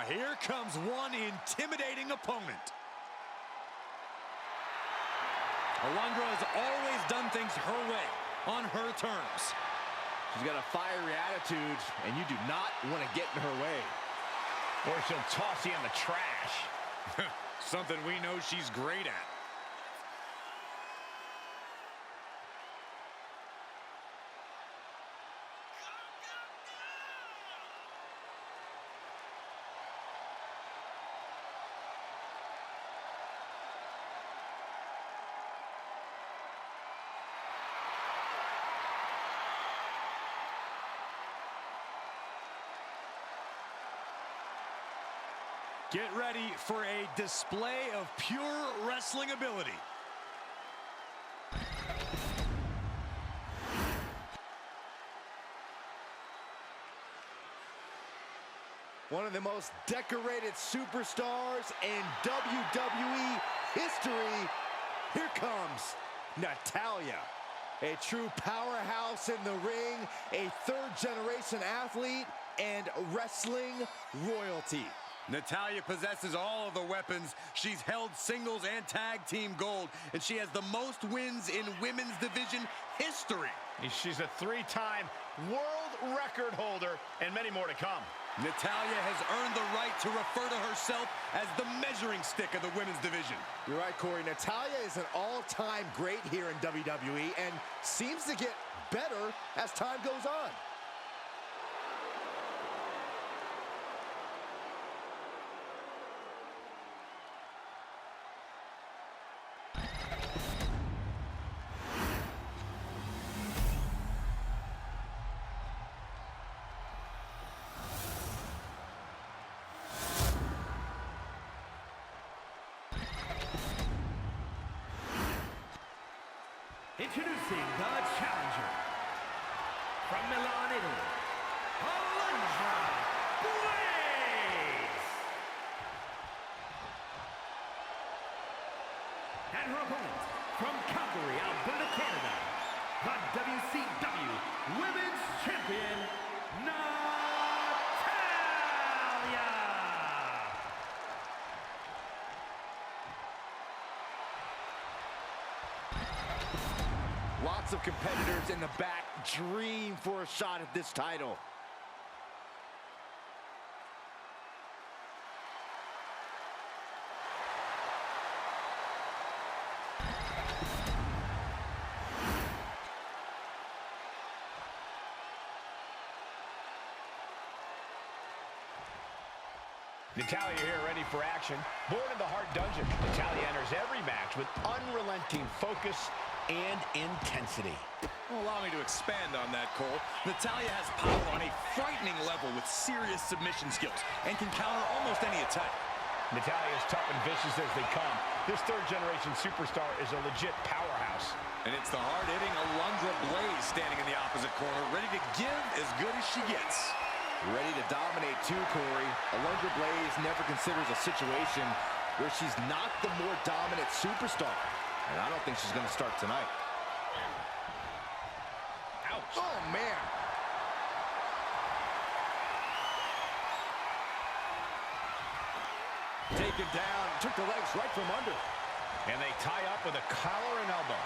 here comes one intimidating opponent. Alundra has always done things her way, on her terms. She's got a fiery attitude, and you do not want to get in her way. Or she'll toss you in the trash. Something we know she's great at. Get ready for a display of pure wrestling ability. One of the most decorated superstars in WWE history. Here comes Natalya. A true powerhouse in the ring, a third-generation athlete, and wrestling royalty. Natalya possesses all of the weapons. She's held singles and tag team gold, and she has the most wins in women's division history. She's a three-time world record holder, and many more to come. Natalya has earned the right to refer to herself as the measuring stick of the women's division. You're right, Corey. Natalya is an all-time great here in WWE and seems to get better as time goes on. Introducing the challenger from Milan, Italy, Alundra Blaze. And her opponent from Calgary, Alberta, Canada, the WCW Women's Champion, Natalya. Lots of competitors in the back dream for a shot at this title. Natalya here, ready for action. Born in the Hart Dungeon, Natalya enters every match with unrelenting focus and intensity. Well, allow me to expand on that, Cole. Natalya has power on a frightening level with serious submission skills and can counter almost any attack. Natalya is tough and vicious as they come. This third-generation superstar is a legit powerhouse. And it's the hard-hitting Alundra Blaze standing in the opposite corner, ready to give as good as she gets. Ready to dominate too, Corey. Alundra Blaze never considers a situation where she's not the more dominant superstar. And I don't think she's going to start tonight. Ouch. Oh, man. Taken down, took the legs right from under. And they tie up with a collar and elbow.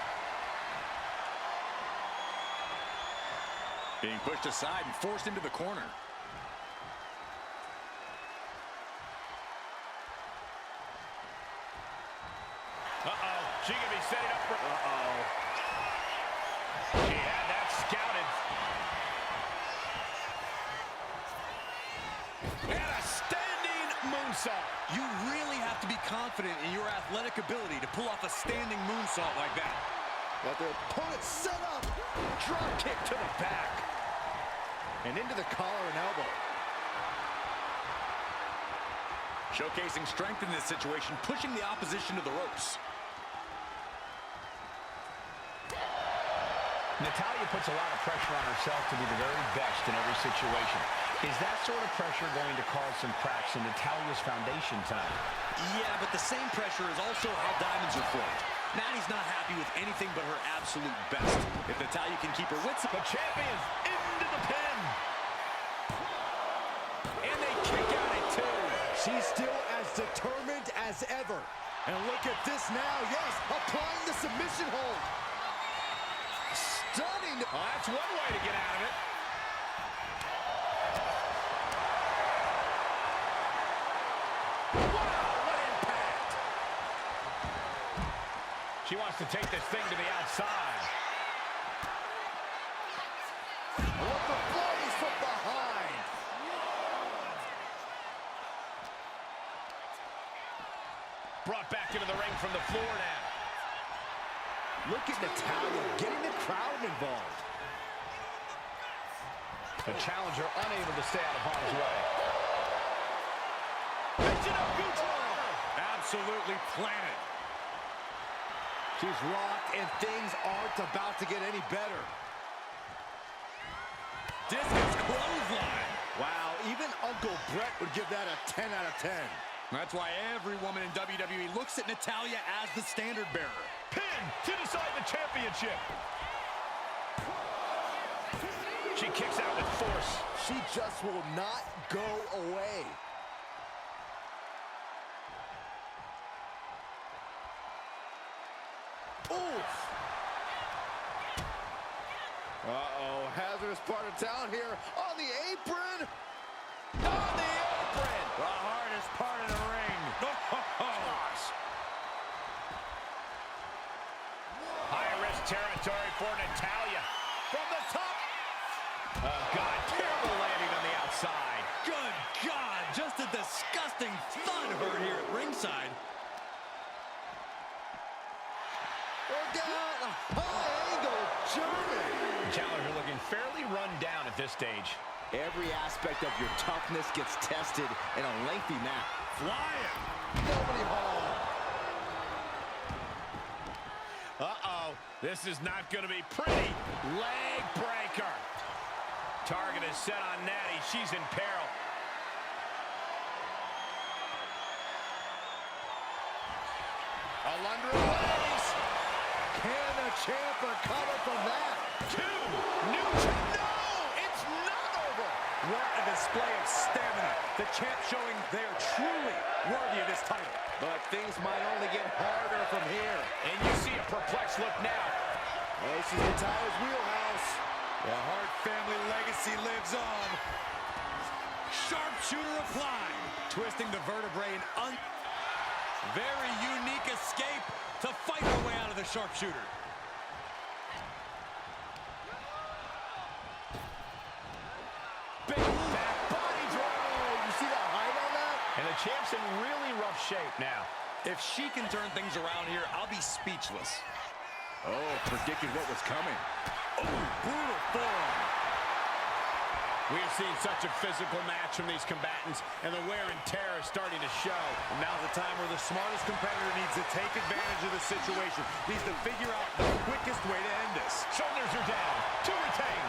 Being pushed aside and forced into the corner. Uh-oh. She can be setting up for... Uh-oh. She had that scouted. And a standing moonsault. You really have to be confident in your athletic ability to pull off a standing moonsault like that. Got their opponent set up. Drop kick to the back. And into the collar and elbow. Showcasing strength in this situation, pushing the opposition to the ropes. Natalya puts a lot of pressure on herself to be the very best in every situation. Is that sort of pressure going to cause some cracks in Natalya's foundation tonight? Yeah, but the same pressure is also how diamonds are formed. Natty's not happy with anything but her absolute best. If Natalya can keep her wits up... The champion's into the pin. And they kick out at two. She's still as determined as ever. And look at this now. Yes, applying the submission hold. Stunning. Oh, that's one way to get out of it. Wow, what impact. She wants to take this thing to the outside. What the blaze from behind. Brought back into the ring from the floor now. Look at Natalya getting the crowd involved. The challenger unable to stay out of harm's way. Absolutely planted. She's rocked, and things aren't about to get any better. Discus clothesline. Wow, even Uncle Brett would give that a 10 out of 10. That's why every woman in WWE looks at Natalya as the standard bearer. Pin to decide the championship. She kicks out with force. She just will not go away. Oof. Uh-oh, hazardous part of town here on the apron. On the apron. The hardest part of the ring. Gosh. High-risk territory for Natalya. From the top. Oh, God, terrible landing on the outside. Good God, just a disgusting thud heard here at ringside. We're down. High angle German. Challenger looking fairly run down at this stage. Every aspect of your toughness gets tested in a lengthy match. Flying. Nobody home. Uh-oh, this is not going to be pretty. Leg breaker. Target is set on Natty. She's in peril. Alundra Blaze. Can the champ recover from that? New champ. No, it's not over. What a display of stamina. The champ showing they are truly worthy of this title. But things might only get harder from here. And you see a perplexed look now. This is Natalya's wheelhouse. The Hart family legacy lives on. Sharpshooter applied. Twisting the vertebrae and very unique escape to fight her way out of the sharpshooter. Big back body drop. You see that height on that? And the champ's in really rough shape now. If she can turn things around here, I'll be speechless. Oh, predicted what was coming. Oh, brutal forearm. We have seen such a physical match from these combatants, and the wear and tear is starting to show. Now's the time where the smartest competitor needs to take advantage of the situation. Needs to figure out the quickest way to end this. Shoulders are down. To retain.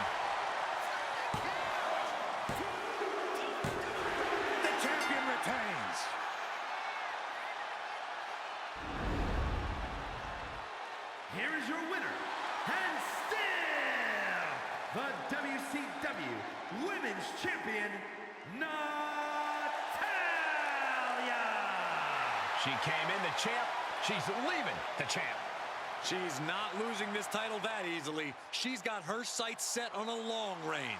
The champion retains. Here is your winner, and still the WCW Women's Champion, Natalya. She came in the champ. She's leaving the champ. She's not losing this title that easily. She's got her sights set on a long reign.